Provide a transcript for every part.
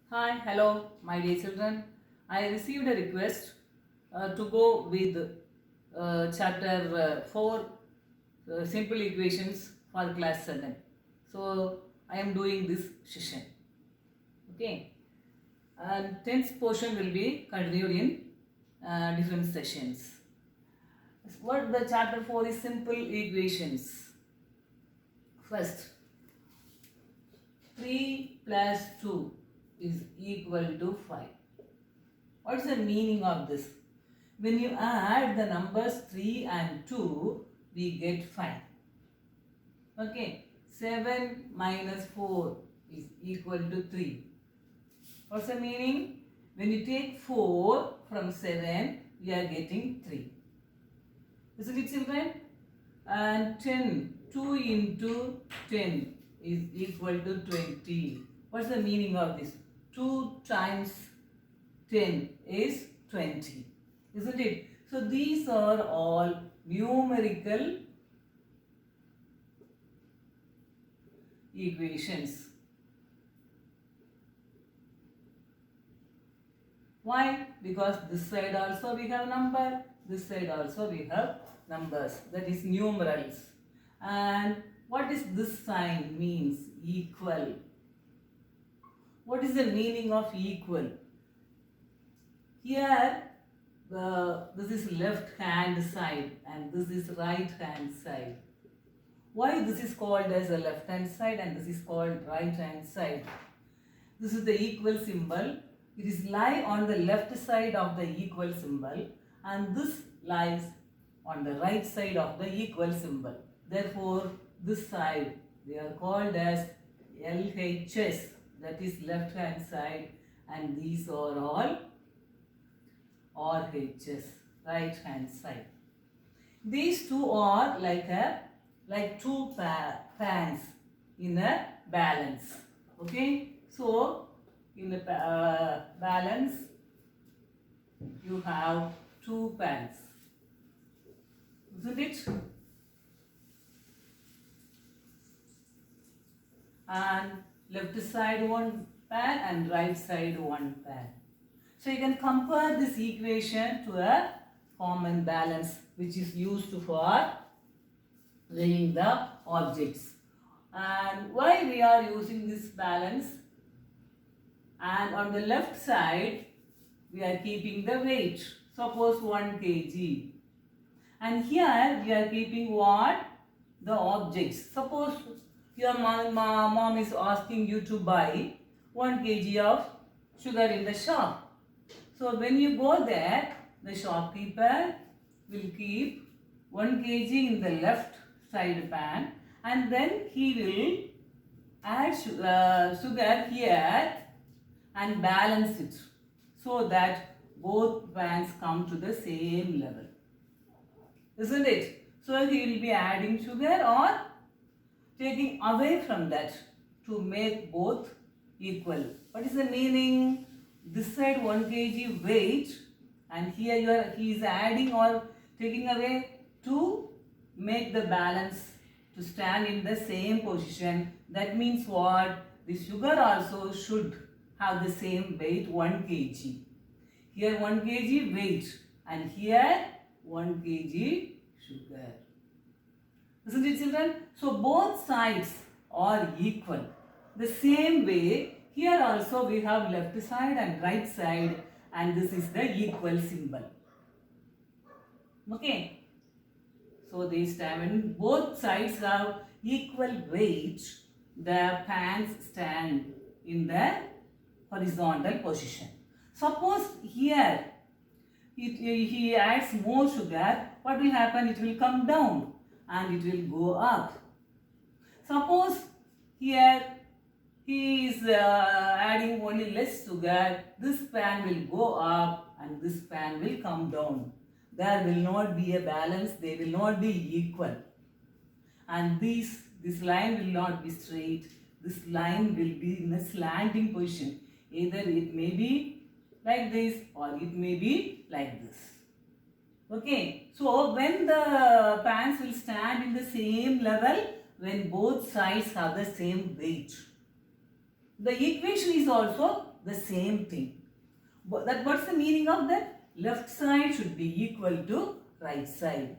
Hi, hello, my dear children. I received a request to go with chapter 4 simple equations for class 7. So, I am doing this session. Okay. And 10th portion will be continued in different sessions. What the chapter 4 is simple equations. First, 3 plus 2 is equal to 5. What's the meaning of this? When you add the numbers 3 and 2, we get 5. Okay, 7 minus 4 is equal to 3. What's the meaning? When you take 4 from 7, we are getting 3. Isn't it, children? And 10, 2 into 10 is equal to 20. What's the meaning of this? 2 times 10 is 20. Isn't it? So these are all numerical equations. Why? Because this side also we have number, this side also we have numbers, that is numerals. And what is this sign means? Equal. What is the meaning of equal? Here this is left hand side and this is right hand side. Why this is called as a left hand side and this is called right hand side? This is the equal symbol. It is lie on the left side of the equal symbol and this lies on the right side of the equal symbol. Therefore, this side they are called as LHS, that is left hand side, and these are all RHS, right hand side. These two are like two pans in a balance. Okay, so in a balance you have two pans, isn't it? And left side one pan and right side one pan. So you can compare this equation to a common balance which is used for weighing the objects. And why we are using this balance? And on the left side we are keeping the weight, suppose 1 kg, and here we are keeping what? The objects. Suppose your mom is asking you to buy 1 kg of sugar in the shop. So when you go there, the shopkeeper will keep 1 kg in the left side pan and then he will add sugar here and balance it so that both pans come to the same level. Isn't it? So he will be adding sugar or taking away from that to make both equal. What is the meaning? This side 1 kg weight and here he is adding or taking away to make the balance to stand in the same position. That means what? The sugar also should have the same weight 1 kg. Here 1 kg weight and here 1 kg sugar. Isn't it, children? So both sides are equal. The same way here also we have left side and right side and this is the equal symbol. Okay. So this time when both sides have equal weight, the pans stand in the horizontal position. Suppose here he adds more sugar, what will happen? It will come down and it will go up. Suppose here he is adding only less sugar, this pan will go up and this pan will come down. There will not be a balance, they will not be equal. And this line will not be straight, this line will be in a slanting position. Either it may be like this or it may be like this. Okay, so when the pans will stand in the same level, when both sides have the same weight. the equation is also the same thing. What's the meaning of that? Left side should be equal to right side.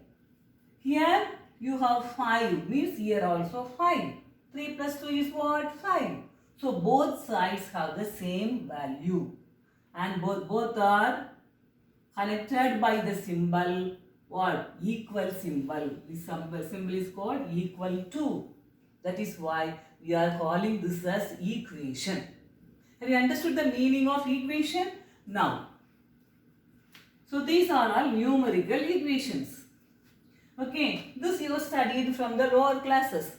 Here you have 5, means here also 5. 3 plus 2 is what? 5. So both sides have the same value and both are connected by the symbol what? Equal symbol. This symbol is called equal to. That is why we are calling this as equation. Have you understood the meaning of equation? Now, so these are all numerical equations. Okay, this you studied from the lower classes.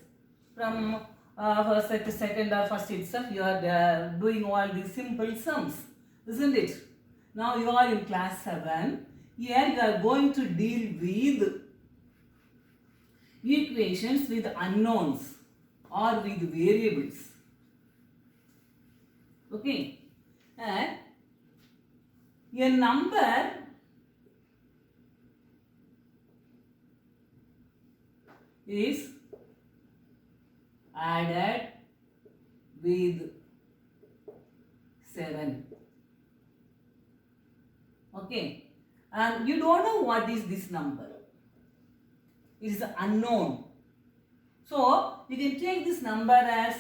From first, second or first itself, you are doing all these simple sums, isn't it? Now you are in class 7. Here you are going to deal with equations with unknowns or with variables. Okay, and a number is added with 7. Okay, and you don't know what is this number. It is unknown. So you can take this number as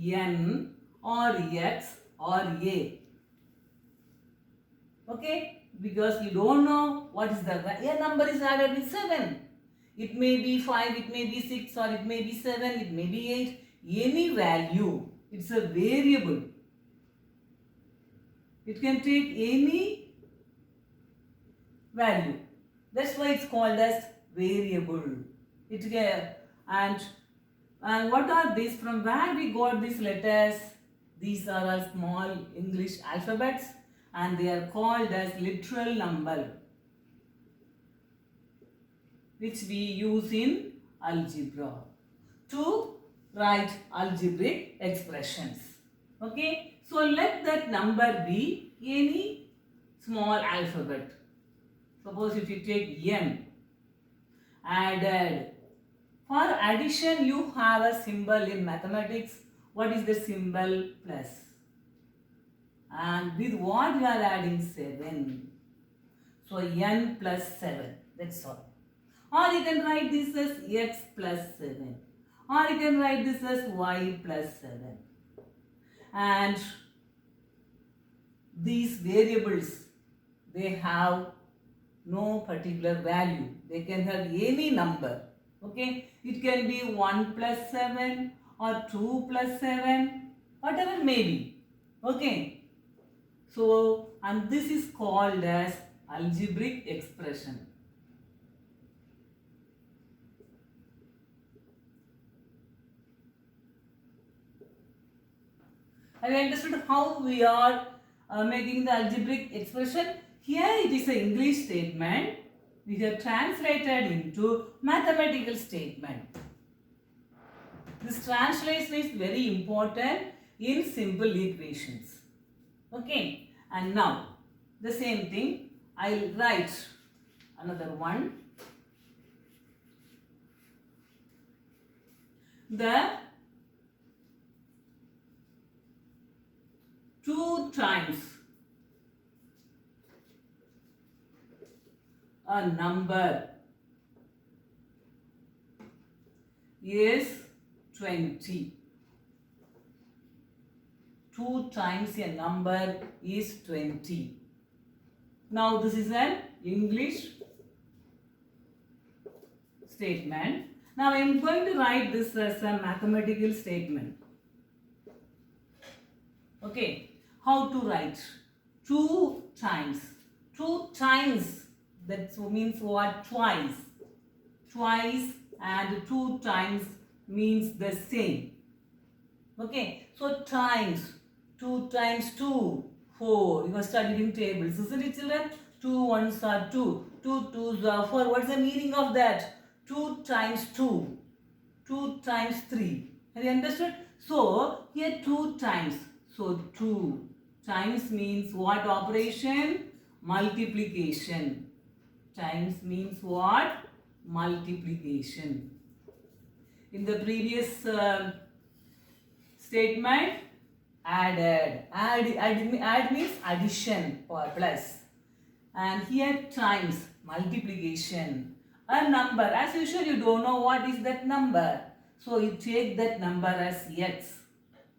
n or x or a. Okay, because you don't know what is a number is added with 7. It may be 5, it may be 6, or it may be 7, it may be 8. Any value. It's a variable. It can take any value. That's why it's called as variable. And what are these? From where we got these letters? These are all small English alphabets and they are called as literal number, which we use in algebra to write algebraic expressions. Okay, so let that number be any small alphabet. Suppose if you take n, added. For addition, you have a symbol in mathematics. What is the symbol? Plus. And with what you are adding? 7. So n plus 7. That's all. Or you can write this as x plus 7. Or you can write this as y plus 7. And these variables, they have no particular value. They can have any number. Okay, it can be 1 plus 7 or 2 plus 7, whatever may be. Okay, so and this is called as algebraic expression. Have you understood how we are making the algebraic expression? Here it is an English statement. We have translated into mathematical statement. This translation is very important in simple equations. Okay, and now the same thing, I will write another one. The 2 times a number is 20. 2 times a number is 20. Now this is an English statement. Now I am going to write this as a mathematical statement. Okay, how to write? 2 times. 2 times. That means what? Twice. Twice and 2 times means the same. Okay, so times. 2 times 2, 4. You have studied in tables, isn't it, children? 2 ones are 2. 2 twos are 4. What's the meaning of that? 2 times 2. 2 times 3. Have you understood? So, here 2 times. So, 2 times means what operation? Multiplication. Times means what? Multiplication. In the previous statement, added. Add means addition or plus. And here times, multiplication. A number, as usual you don't know what is that number. So you take that number as x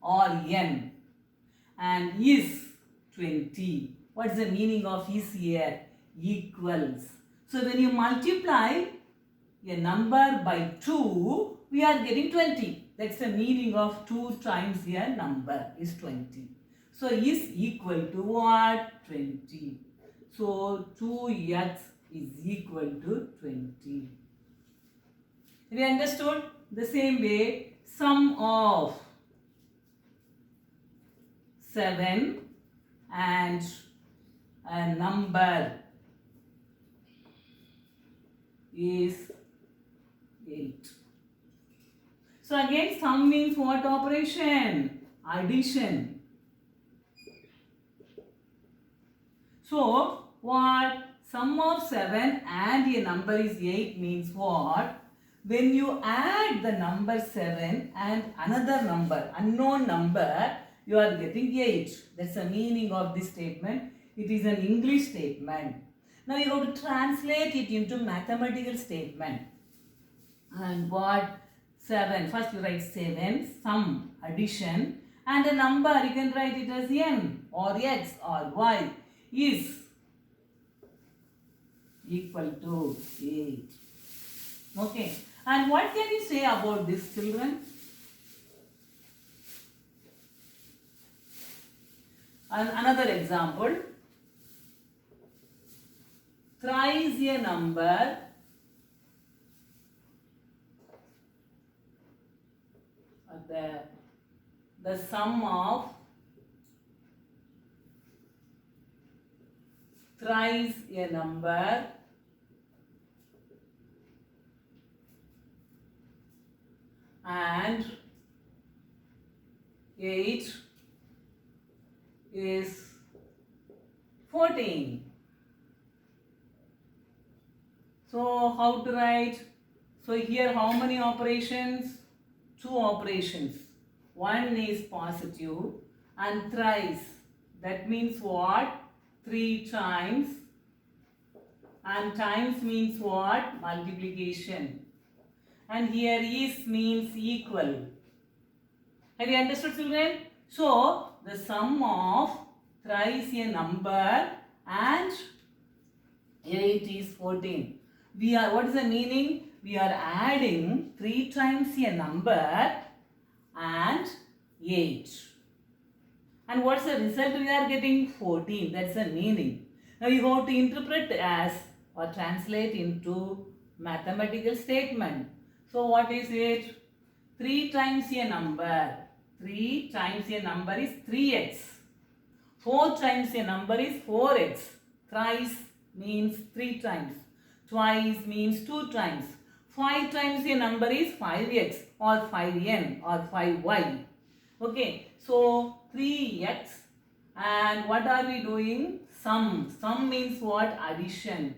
or n. And is 20. What's the meaning of is here? Equals. So when you multiply a number by 2, we are getting 20. That's the meaning of 2 times a number is 20. So is equal to what? 20. So 2x is equal to 20. Have you understood? The same way, sum of 7 and a number is 8. So again, sum means what operation? Addition. So what? Sum of 7 and a number is 8 means what? When you add the number 7 and another number, unknown number, you are getting 8. That's the meaning of this statement. It is an English statement. Now you have to translate it into mathematical statement. And what? 7. First you write 7, sum, addition, and a number you can write it as n or x or y is equal to 8. Okay. And what can you say about this, children? And another example. Thrice a number the sum of thrice a number and 8 is 14. So how to write? So here how many operations? 2 operations. One is positive and thrice. That means what? 3 times. And times means what? Multiplication. And here is means equal. Have you understood, children? So the sum of thrice a number and 8 is 14. What is the meaning? We are adding 3 times a number and 8. And what's the result? We are getting 14. That's the meaning. Now you have to interpret as or translate into mathematical statement. So what is it? 3 times a number. 3 times a number is 3x. 4 times a number is 4x. Thrice means 3 times. Twice means 2 times. 5 times a number is 5x or 5n or 5y. Okay, so 3x and what are we doing? Sum. Sum means what? Addition.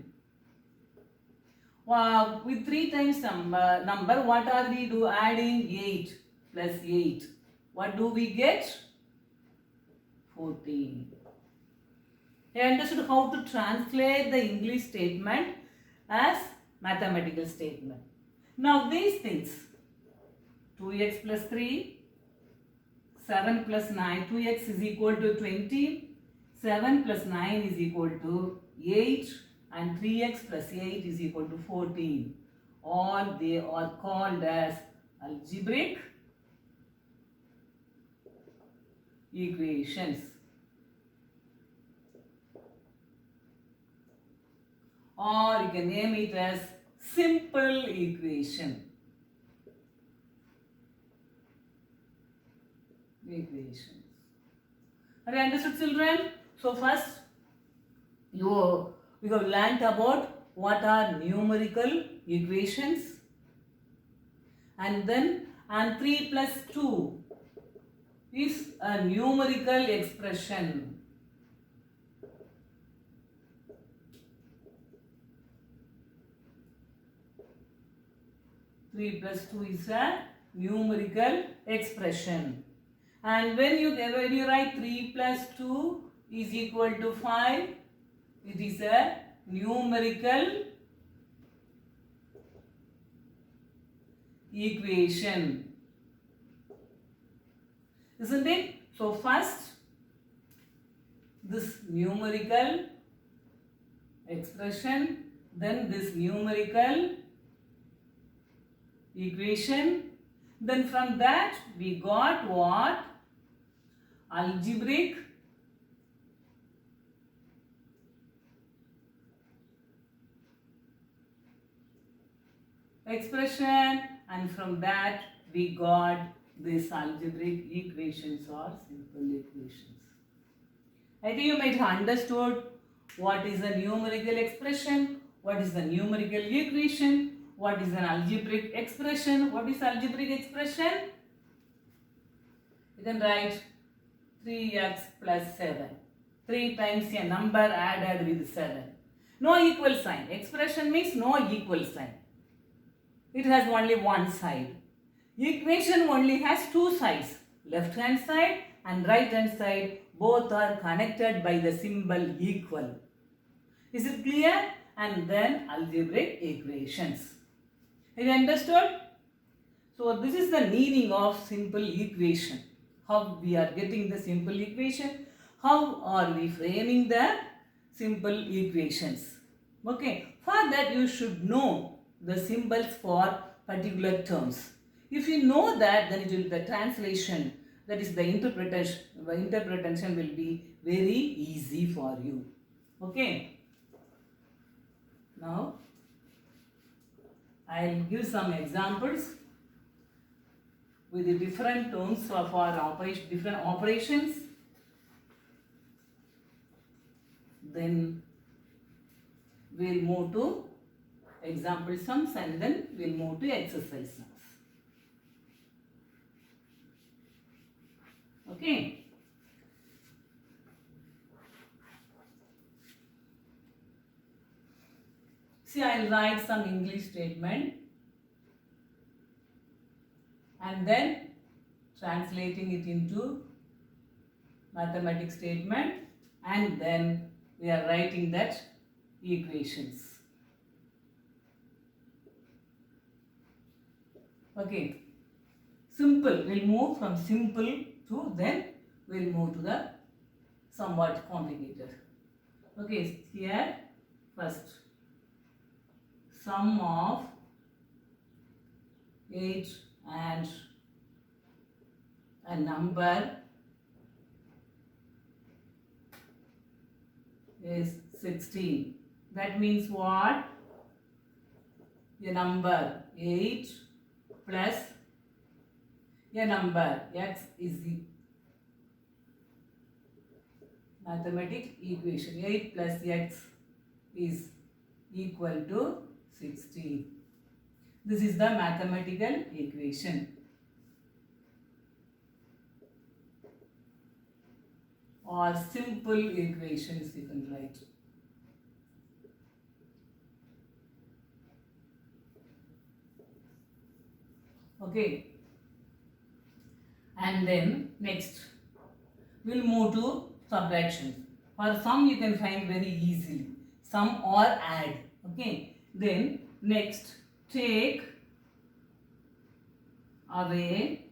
With 3 times number, what are we do? Adding 8 plus 8. What do we get? 14. You understood how to translate the English statement as mathematical statement. Now these things, 2x plus 3, 7 plus 9, 2x is equal to 20, 7 plus 9 is equal to 8 and 3x plus 8 is equal to 14. All they are called as algebraic equations. Or you can name it as simple equation. Equations. Have you understood, children? So first, we have learnt about what are numerical equations, and then 3 plus 2 is a numerical expression. Three plus 2 is a numerical expression. And when you write 3 plus 2 is equal to 5, it is a numerical equation, isn't it? So first this numerical expression, then this numerical equation, then from that we got what? Algebraic expression, and from that we got these algebraic equations or simple equations. I think you might have understood what is a numerical expression, what is the numerical equation, what is an algebraic expression. What is algebraic expression? You can write 3x plus 7. 3 times a number added with 7. No equal sign. Expression means no equal sign. It has only one side. Equation only has two sides. Left hand side and right hand side, both are connected by the symbol equal. Is it clear? And then algebraic equations. Have you understood? So this is the meaning of simple equation. How we are getting the simple equation? How are we framing the simple equations? Okay. For that you should know the symbols for particular terms. If you know that, then it will the translation, that is the interpretation will be very easy for you. Okay. Now I will give some examples with the different terms of our different operations. Then we will move to example sums and then we will move to exercise sums. Okay. See, I will write some English statement and then translating it into mathematics statement, and then we are writing that equations. Okay. Simple. We'll move from simple to then we'll move to the somewhat complicated. Okay. Here first sum of 8 and a number is 16. That means what? A number 8 plus a number x is the mathematic equation. 8 plus x is equal to 16. This is the mathematical equation or simple equations you can write. Okay. And then next we'll move to subtraction. For sum you can find very easily. Sum or add. Okay. Then next take away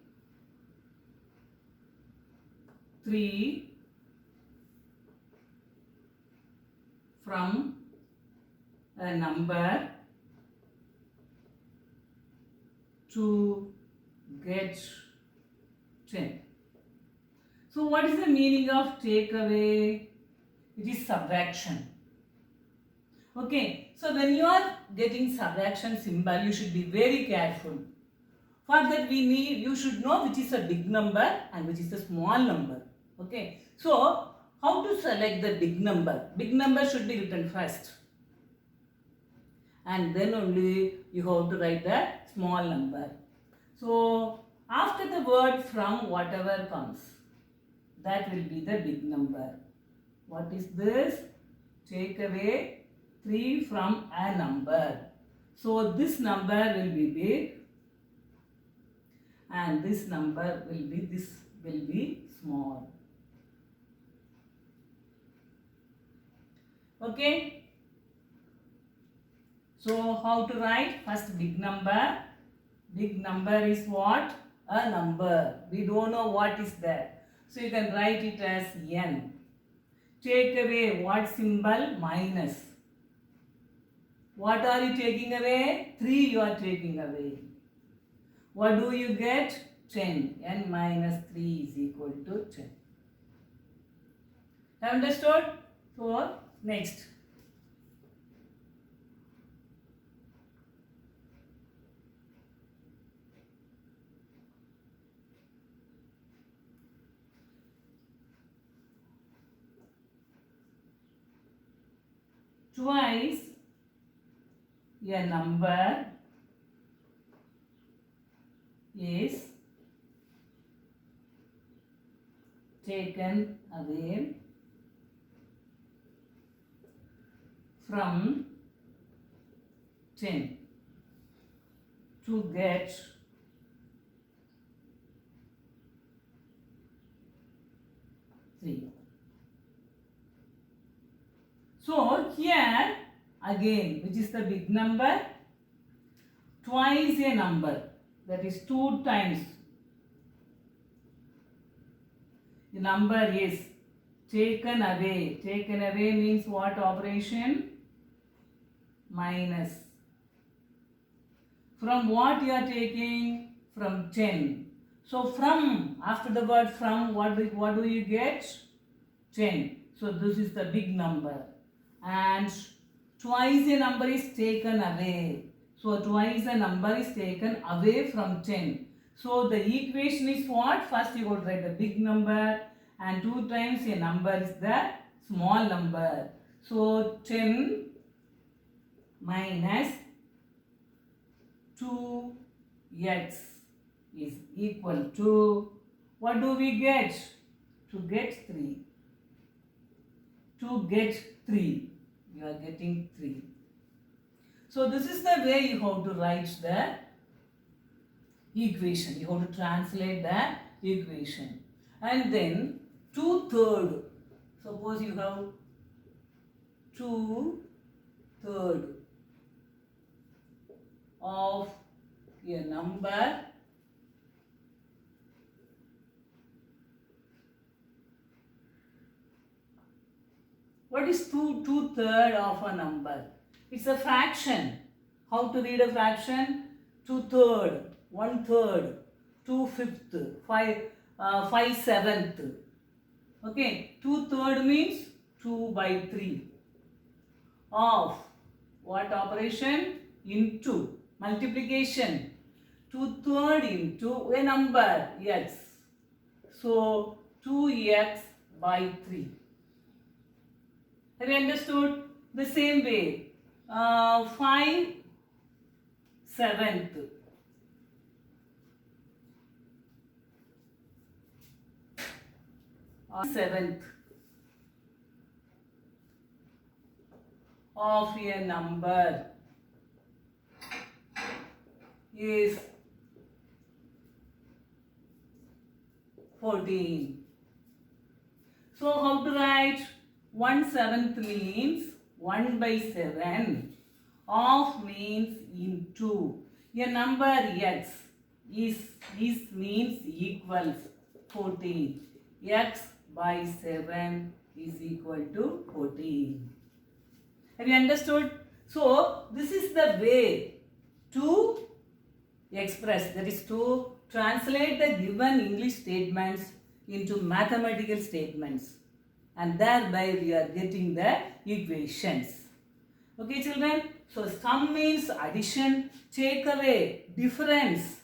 3 from a number to get 10. So what is the meaning of take away? It is subtraction. Okay, so when you are getting subtraction symbol, you should be very careful. For that you should know which is a big number and which is a small number. Okay, so how to select the big number? Big number should be written first. And then only you have to write the small number. So after the word from, whatever comes, that will be the big number. What is this? Take away 3 from a number. So this number will be big and this number will be this will be small. Okay. So how to write? First big number. Big number is what? A number. We don't know what is that. So you can write it as n. Take away what symbol? Minus. What are you taking away? 3 you are taking away. What do you get? 10. N minus 3 is equal to 10. Have understood? So next. Twice a number is taken away from 10 to get 3. So here again, which is the big number? Twice a number, that is 2 times. The number is taken away. Taken away means what operation? Minus. From what you are taking? From 10. So from, after the word from, what do you get? 10. So this is the big number. And twice a number is taken away. So twice a number is taken away from 10. So the equation is what? First you got to write the big number, and 2 times a number is the small number. So 10 minus 2x is equal to, what do we get? To get 3. To get 3. You are getting 3. So this is the way you have to write the equation. You have to translate the equation. And then 2/3. Suppose you have 2/3 of a number What is 2/3 of a number? It's a fraction. How to read a fraction? 2/3, 1/3, 2/5, 5/7. Okay, 2/3 means 2/3 of what operation? Into multiplication. 2/3 into a number x. So 2x by 3. Have you understood? The same way, 5/7. Seventh of a number is 14. So how to write? 1/7 means 1/7. Of means into. A number x is means equals 14. X by 7 is equal to 14. Have you understood? So this is the way to express, that is to translate the given English statements into mathematical statements, and thereby we are getting the equations. Okay children, so sum means addition, take away difference,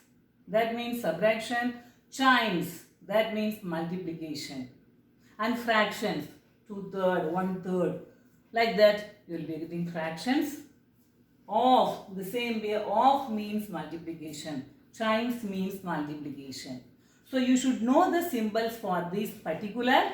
that means subtraction, chimes, that means multiplication, and fractions 2/3, 1/3, like that you will be getting fractions. Of, the same way, of means multiplication, chimes means multiplication. So you should know the symbols for these particular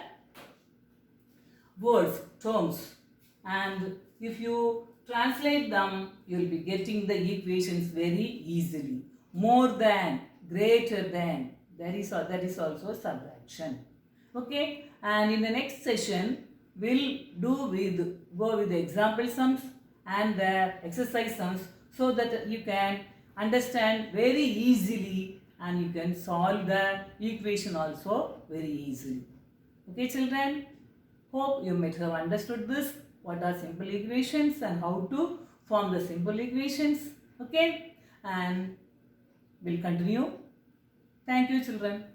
words, terms, and if you translate them, you will be getting the equations very easily. More than, greater than, that is also subtraction. direction. Okay, and in the next session we'll go with the example sums and the exercise sums so that you can understand very easily and you can solve the equation also very easily. Okay children, hope you might have understood this, what are simple equations and how to form the simple equations. Okay, and we'll continue. Thank you children.